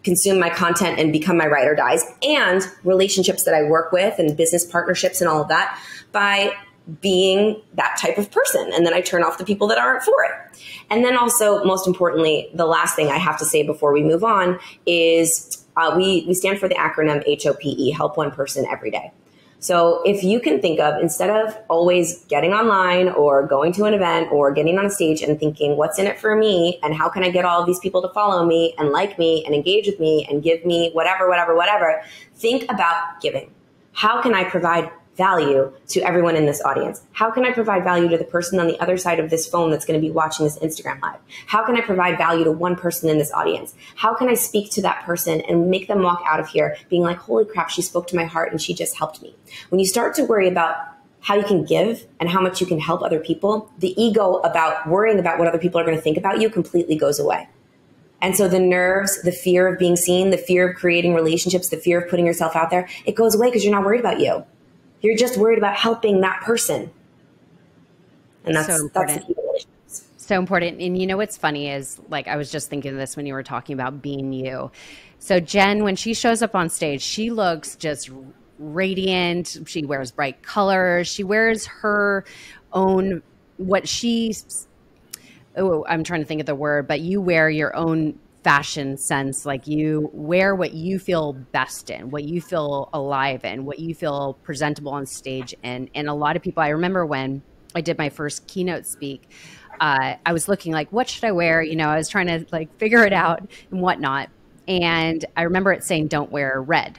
consume my content and become my ride or dies, and relationships that I work with and business partnerships and all of that by being that type of person. And then I turn off the people that aren't for it. And then also, most importantly, the last thing I have to say before we move on is we stand for the acronym HOPE, help one person every day. So if you can think of, instead of always getting online or going to an event or getting on a stage and thinking, what's in it for me? And how can I get all of these people to follow me and like me and engage with me and give me whatever, think about giving. How can I provide value to everyone in this audience? How can I provide value to the person on the other side of this phone that's going to be watching this Instagram live? How can I provide value to one person in this audience? How can I speak to that person and make them walk out of here being like, holy crap, she spoke to my heart and she just helped me? When you start to worry about how you can give and how much you can help other people, the ego about worrying about what other people are going to think about you completely goes away. And so the nerves, the fear of being seen, the fear of creating relationships, the fear of putting yourself out there, it goes away because you're not worried about you. You're just worried about helping that person. And that's the key to relationships. So important. And what's funny is, like, I was just thinking of this when you were talking about being you. So Jen, when she shows up on stage, she looks just radiant. She wears bright colors. She wears her own, I'm trying to think of the word, but you wear your own fashion sense. Like, you wear what you feel best in, what you feel alive in, what you feel presentable on stage. And a lot of people, I remember when I did my first keynote speak, I was looking like, what should I wear? I was trying to figure it out and whatnot. And I remember it saying, don't wear red.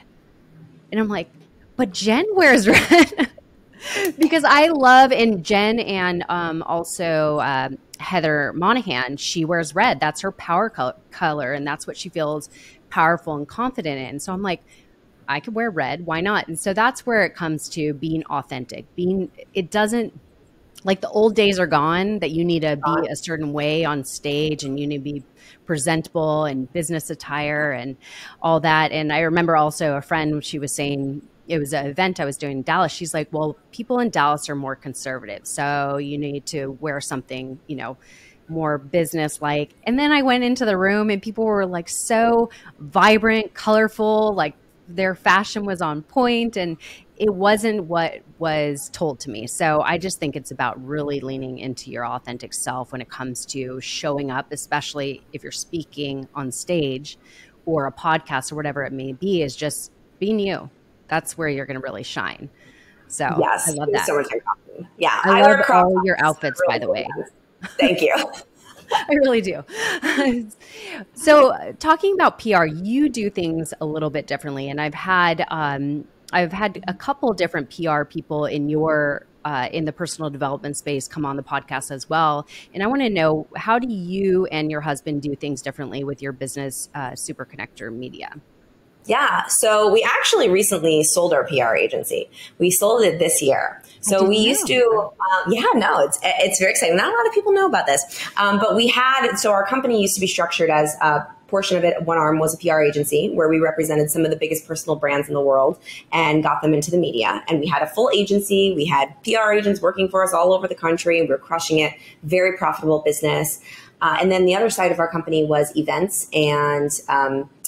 And I'm like, but Jen wears red. Because I love, and Jen and also Heather Monahan, she wears red. That's her power color, and that's what she feels powerful and confident in. So I'm like, I could wear red. Why not? And so that's where it comes to being authentic. It doesn't, like, the old days are gone that you need to be a certain way on stage and you need to be presentable and business attire and all that. And I remember also a friend, she was saying, it was an event I was doing in Dallas. She's like, well, people in Dallas are more conservative, so you need to wear something, more business like. And then I went into the room and people were like so vibrant, colorful, like their fashion was on point, and it wasn't what was told to me. So I just think it's about really leaning into your authentic self when it comes to showing up, especially if you're speaking on stage or a podcast or whatever it may be, is just being you. That's where you're going to really shine. So Yes, I love that. So much in common. Yeah, I love wear crop all tops. your outfits, by the way. Thank you. I really do. So talking about PR, you do things a little bit differently. And I've had a couple different PR people in your in the personal development space come on the podcast as well. And I want to know, how do you and your husband do things differently with your business, Super Connector Media? Yeah. So we actually recently sold our PR agency. We sold it this year. So we used to, it's very exciting. Not a lot of people know about this. But our company used to be structured as a portion of it. One arm was a PR agency where we represented some of the biggest personal brands in the world and got them into the media. And we had a full agency. We had PR agents working for us all over the country. We were crushing it. Very profitable business. And then the other side of our company was events and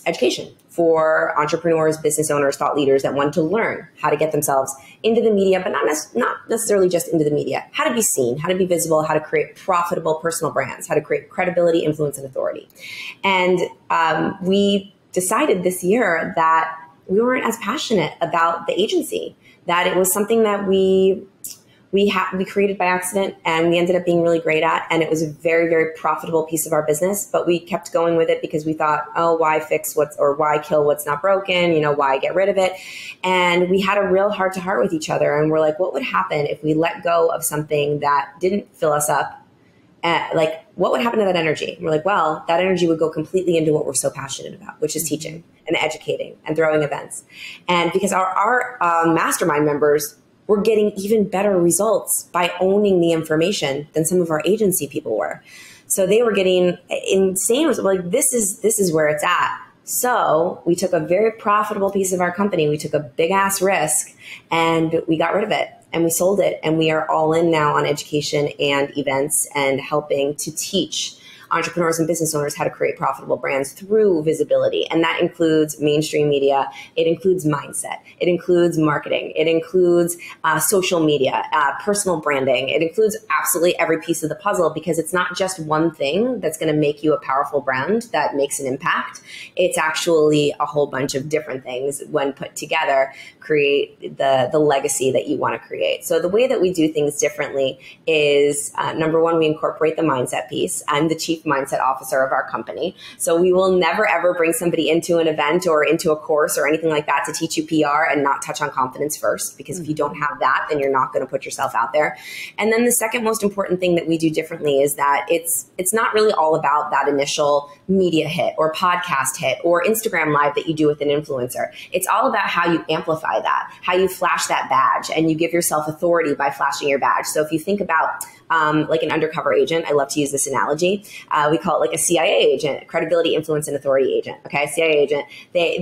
education for entrepreneurs, business owners, thought leaders that want to learn how to get themselves into the media, but not necessarily just into the media, how to be seen, how to be visible, how to create profitable personal brands, how to create credibility, influence, and authority. And we decided this year that we weren't as passionate about the agency, that it was something that we created by accident and we ended up being really great at. And it was a very, very profitable piece of our business, but we kept going with it because we thought, oh, why why kill what's not broken? Why get rid of it? And we had a real heart to heart with each other. And we're like, what would happen if we let go of something that didn't fill us up? What would happen to that energy? And we're like, well, that energy would go completely into what we're so passionate about, which is teaching and educating and throwing events. And because our mastermind members were getting even better results by owning the information than some of our agency people were. So they were getting insane results. Like, this is where it's at. So we took a very profitable piece of our company. We took a big ass risk and we got rid of it and we sold it. And we are all in now on education and events and helping to teach entrepreneurs and business owners how to create profitable brands through visibility. And that includes mainstream media. It includes mindset. It includes marketing. It includes social media, personal branding. It includes absolutely every piece of the puzzle, because it's not just one thing that's going to make you a powerful brand that makes an impact. It's actually a whole bunch of different things when put together create the legacy that you want to create. So the way that we do things differently is, number one, we incorporate the mindset piece. I'm the chief mindset officer of our company. So we will never, ever bring somebody into an event or into a course or anything like that to teach you PR and not touch on confidence first, because if you don't have that, then you're not going to put yourself out there. And then the second most important thing that we do differently is that it's not really all about that initial media hit or podcast hit or Instagram live that you do with an influencer. It's all about how you amplify that, how you flash that badge, and you give yourself authority by flashing your badge. So if you think about like an undercover agent, I love to use this analogy. We call it like a CIA agent, credibility, influence, and authority agent. Okay, CIA agent.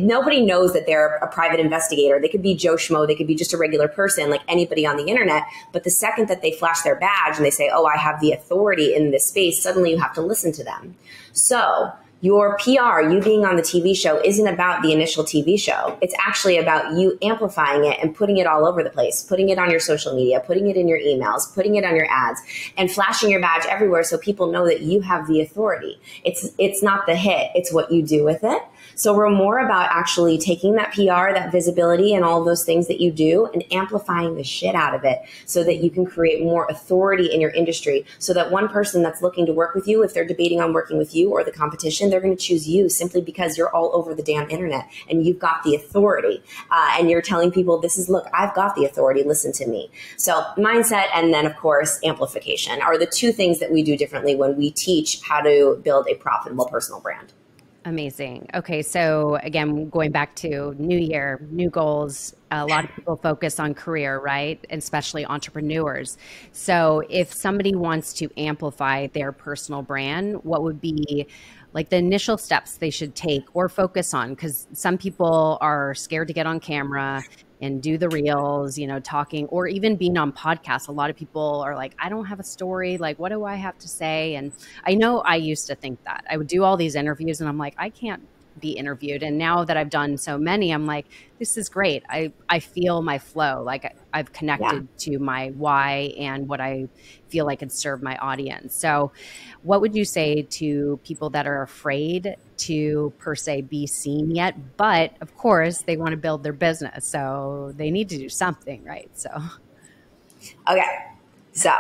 Nobody knows that they're a private investigator. They could be Joe Schmo. They could be just a regular person, like anybody on the internet. But the second that they flash their badge and they say, "Oh, I have the authority in this space," suddenly you have to listen to them. So your PR, you being on the TV show, isn't about the initial TV show. It's actually about you amplifying it and putting it all over the place, putting it on your social media, putting it in your emails, putting it on your ads, and flashing your badge everywhere so people know that you have the authority. It's not the hit, it's what you do with it. So we're more about actually taking that PR, that visibility, and all those things that you do and amplifying the shit out of it so that you can create more authority in your industry, so that one person that's looking to work with you, if they're debating on working with you or the competition, they're going to choose you simply because you're all over the damn internet and you've got the authority. And you're telling people, look, I've got the authority, listen to me. So mindset and then, of course, amplification are the two things that we do differently when we teach how to build a profitable personal brand. Amazing. Okay. So again, going back to new year, new goals, a lot of people focus on career, right? And especially entrepreneurs. So if somebody wants to amplify their personal brand, what would be like the initial steps they should take or focus on? Because some people are scared to get on camera and do the reels, talking, or even being on podcasts. A lot of people are like, I don't have a story. Like, what do I have to say? And I know I used to think that. I would do all these interviews and I'm like, I can't be interviewed. And now that I've done so many, I'm like, this is great. I feel my flow. Like I've connected to my why and what I feel like could serve my audience. So what would you say to people that are afraid to per se be seen yet, but of course they want to build their business. So they need to do something, right? So, okay. So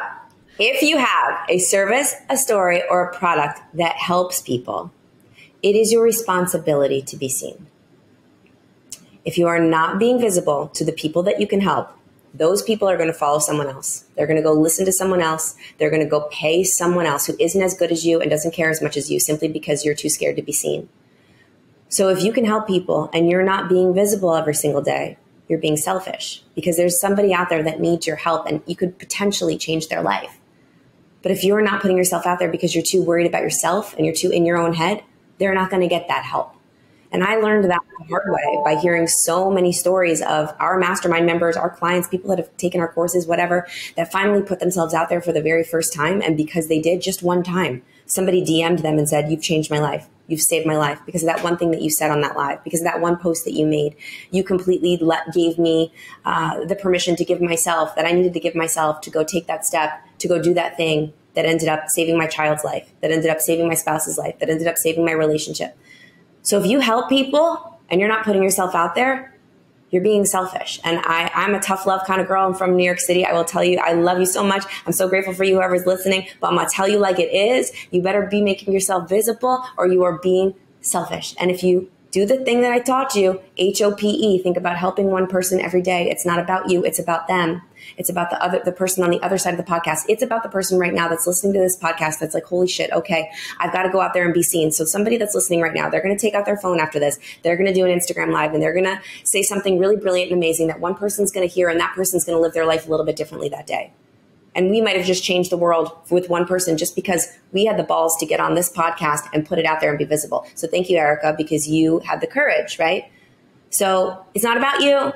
if you have a service, a story, or a product that helps people, it is your responsibility to be seen. If you are not being visible to the people that you can help, those people are going to follow someone else. They're going to go listen to someone else. They're going to go pay someone else who isn't as good as you and doesn't care as much as you simply because you're too scared to be seen. So if you can help people and you're not being visible every single day, you're being selfish because there's somebody out there that needs your help and you could potentially change their life. But if you're not putting yourself out there because you're too worried about yourself and you're too in your own head, they're not going to get that help. And I learned that the hard way by hearing so many stories of our mastermind members, our clients, people that have taken our courses, whatever, that finally put themselves out there for the very first time. And because they did just one time, somebody DM'd them and said, you've changed my life. You've saved my life because of that one thing that you said on that live, because of that one post that you made. You completely gave me the permission to give myself that I needed to give myself to go take that step, to go do that thing that ended up saving my child's life, that ended up saving my spouse's life, that ended up saving my relationship. So if you help people and you're not putting yourself out there, you're being selfish. And I'm a tough love kind of girl. I'm from New York City. I will tell you, I love you so much. I'm so grateful for you, whoever's listening, but I'm going to tell you like it is. You better be making yourself visible or you are being selfish. And if you do the thing that I taught you, HOPE, think about helping one person every day. It's not about you. It's about them. It's about the person on the other side of the podcast. It's about the person right now that's listening to this podcast that's like, holy shit, okay, I've got to go out there and be seen. So somebody that's listening right now, they're going to take out their phone after this. They're going to do an Instagram live and they're going to say something really brilliant and amazing that one person's going to hear and that person's going to live their life a little bit differently that day. And we might have just changed the world with one person just because we had the balls to get on this podcast and put it out there and be visible. So thank you, Erica, because you had the courage, right? So it's not about you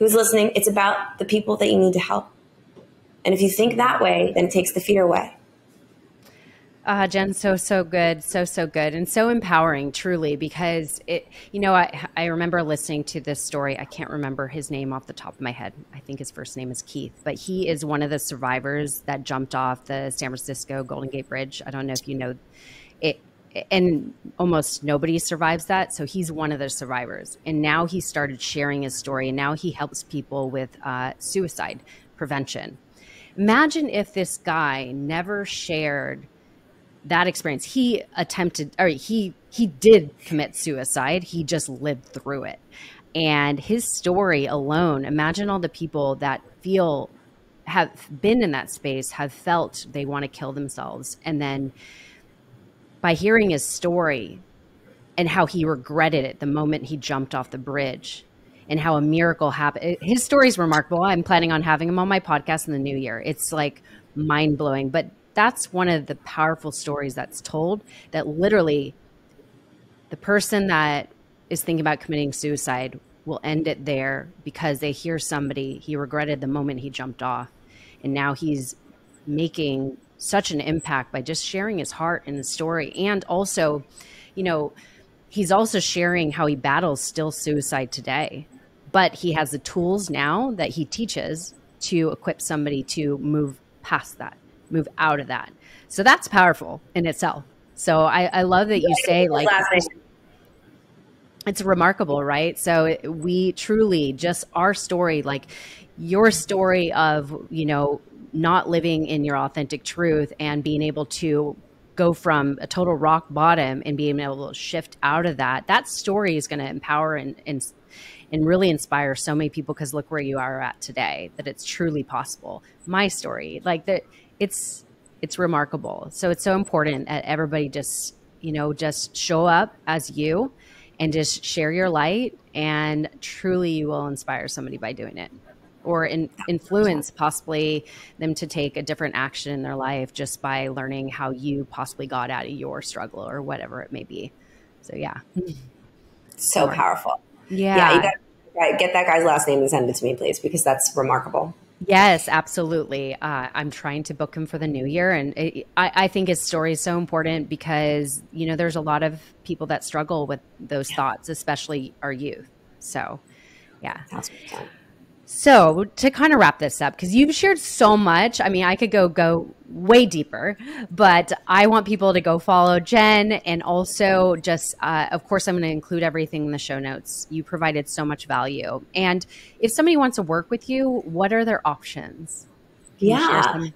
who's listening. It's about the people that you need to help. And if you think that way, then it takes the fear away. Jen, so good. So good. And so empowering, truly, because I remember listening to this story. I can't remember his name off the top of my head. I think his first name is Keith, but he is one of the survivors that jumped off the San Francisco Golden Gate Bridge. I don't know if you know it, and almost nobody survives that. So he's one of the survivors. And now he started sharing his story and now he helps people with suicide prevention. Imagine if this guy never shared that experience. He attempted, or he did commit suicide. He just lived through it. And his story alone, imagine all the people that have been in that space, have felt they want to kill themselves. And then by hearing his story and how he regretted it the moment he jumped off the bridge and how a miracle happened. His story is remarkable. I'm planning on having him on my podcast in the new year. It's like mind blowing, but that's one of the powerful stories that's told, that literally the person that is thinking about committing suicide will end it there because they hear somebody, he regretted the moment he jumped off. And now he's making such an impact by just sharing his heart and his story. And also, he's also sharing how he battles still suicide today, but he has the tools now that he teaches to equip somebody to move past that, move out of that. So that's powerful in itself. So I love that you say like, it's remarkable, right? So we truly just our story, like your story of, not living in your authentic truth and being able to go from a total rock bottom and being able to shift out of that story is going to empower and really inspire so many people, because look where you are at today, that it's truly possible. My story, like that, it's remarkable. So it's so important that everybody just show up as you and just share your light, and truly you will inspire somebody by doing it, or influence possibly them to take a different action in their life just by learning how you possibly got out of your struggle or whatever it may be. So yeah. So powerful. Yeah. You got get that guy's last name and send it to me, please, because that's remarkable. Yes, absolutely. I'm trying to book him for the new year. And I think his story is so important because, there's a lot of people that struggle with those thoughts, especially our youth. So, yeah. So to kind of wrap this up, because you've shared so much, I mean, I could go way deeper, but I want people to go follow Jen, and also just, of course, I'm going to include everything in the show notes. You provided so much value. And if somebody wants to work with you, what are their options? Can you share some?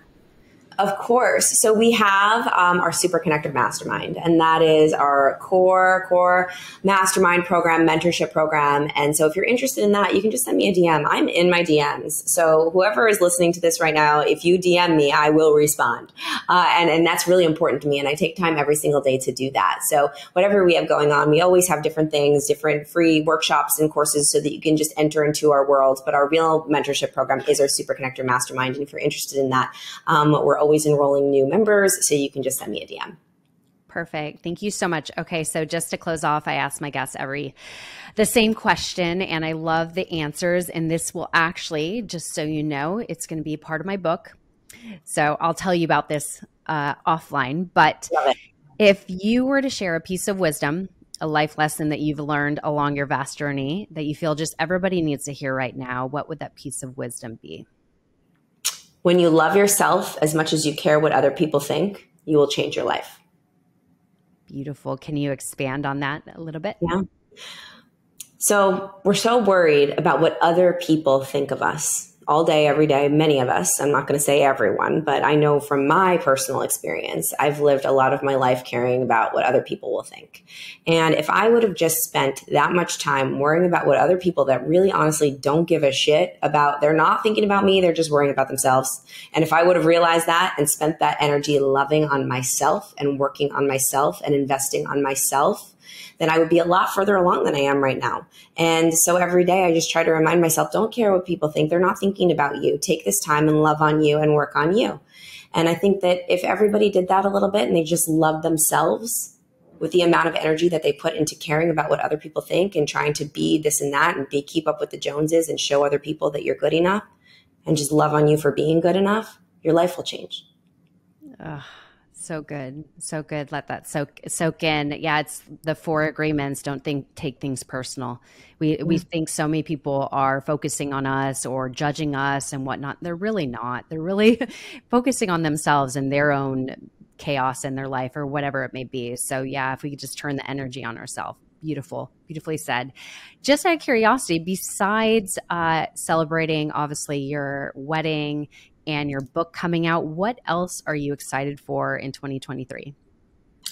Of course. So we have our Super Connector Mastermind, and that is our core mastermind program, mentorship program. And so if you're interested in that, you can just send me a DM. I'm in my DMs. So whoever is listening to this right now, if you DM me, I will respond. And that's really important to me. And I take time every single day to do that. So whatever we have going on, we always have different things, different free workshops and courses so that you can just enter into our world. But our real mentorship program is our Super Connector Mastermind. And if you're interested in that, we're always enrolling new members, so you can just send me a DM. Perfect. Thank you so much. Okay, so just to close off, I ask my guests the same question, and I love the answers. And this will actually, just so you know, it's going to be part of my book. So I'll tell you about this offline. But if you were to share a piece of wisdom, a life lesson that you've learned along your vast journey that you feel just everybody needs to hear right now, what would that piece of wisdom be? When you love yourself as much as you care what other people think, you will change your life. Beautiful. Can you expand on that a little bit? Yeah. So we're so worried about what other people think of us all day, every day, many of us. I'm not going to say everyone, but I know from my personal experience, I've lived a lot of my life caring about what other people will think. And if I would have just spent that much time worrying about what other people that really honestly don't give a shit about, they're not thinking about me, they're just worrying about themselves. And if I would have realized that and spent that energy loving on myself and working on myself and investing on myself, then I would be a lot further along than I am right now. And so every day I just try to remind myself, don't care what people think. They're not thinking about you. Take this time and love on you and work on you. And I think that if everybody did that a little bit and they just loved themselves with the amount of energy that they put into caring about what other people think and trying to be this and that and keep up with the Joneses and show other people that you're good enough and just love on you for being good enough, your life will change. So good. So good. Let that soak in. Yeah, it's the 4 agreements. Don't take things personal. We think so many people are focusing on us or judging us and whatnot. They're really not. They're really focusing on themselves and their own chaos in their life or whatever it may be. So yeah, if we could just turn the energy on ourselves. Beautiful. Beautifully said. Just out of curiosity, besides celebrating obviously your wedding and your book coming out, what else are you excited for in 2023?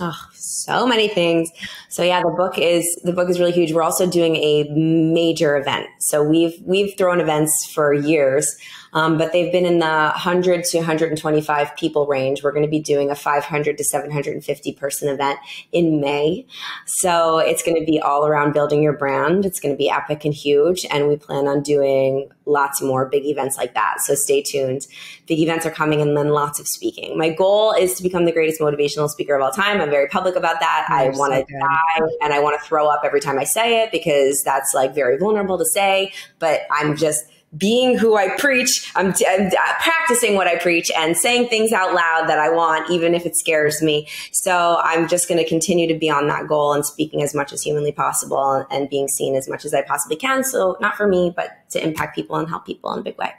Oh, so many things. So yeah, the book is really huge. We're also doing a major event. So we've thrown events for years, but they've been in the 100 to 125 people range. We're going to be doing a 500 to 750 person event in May. So it's going to be all around building your brand. It's going to be epic and huge. And we plan on doing lots more big events like that. So stay tuned. Big events are coming and then lots of speaking. My goal is to become the greatest motivational speaker of all time. I'm very public about that. I want to die and I want to throw up every time I say it because that's like very vulnerable to say, but I'm just being who I preach. I'm practicing what I preach and saying things out loud that I want, even if it scares me. So I'm just going to continue to be on that goal and speaking as much as humanly possible and being seen as much as I possibly can. So not for me, but to impact people and help people in a big way.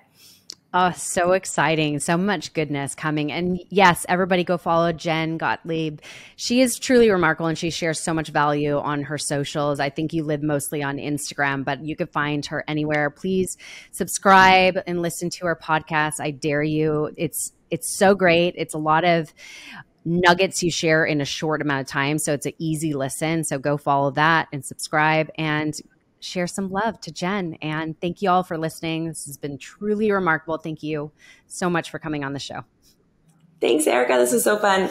Oh, so exciting. So much goodness coming. And yes, everybody go follow Jen Gottlieb. She is truly remarkable and she shares so much value on her socials. I think you live mostly on Instagram, but you can find her anywhere. Please subscribe and listen to her podcast. I dare you. It's so great. It's a lot of nuggets you share in a short amount of time. So it's an easy listen. So go follow that and subscribe and share some love to Jen. And thank you all for listening. This has been truly remarkable. Thank you so much for coming on the show. Thanks, Erica. This was so fun.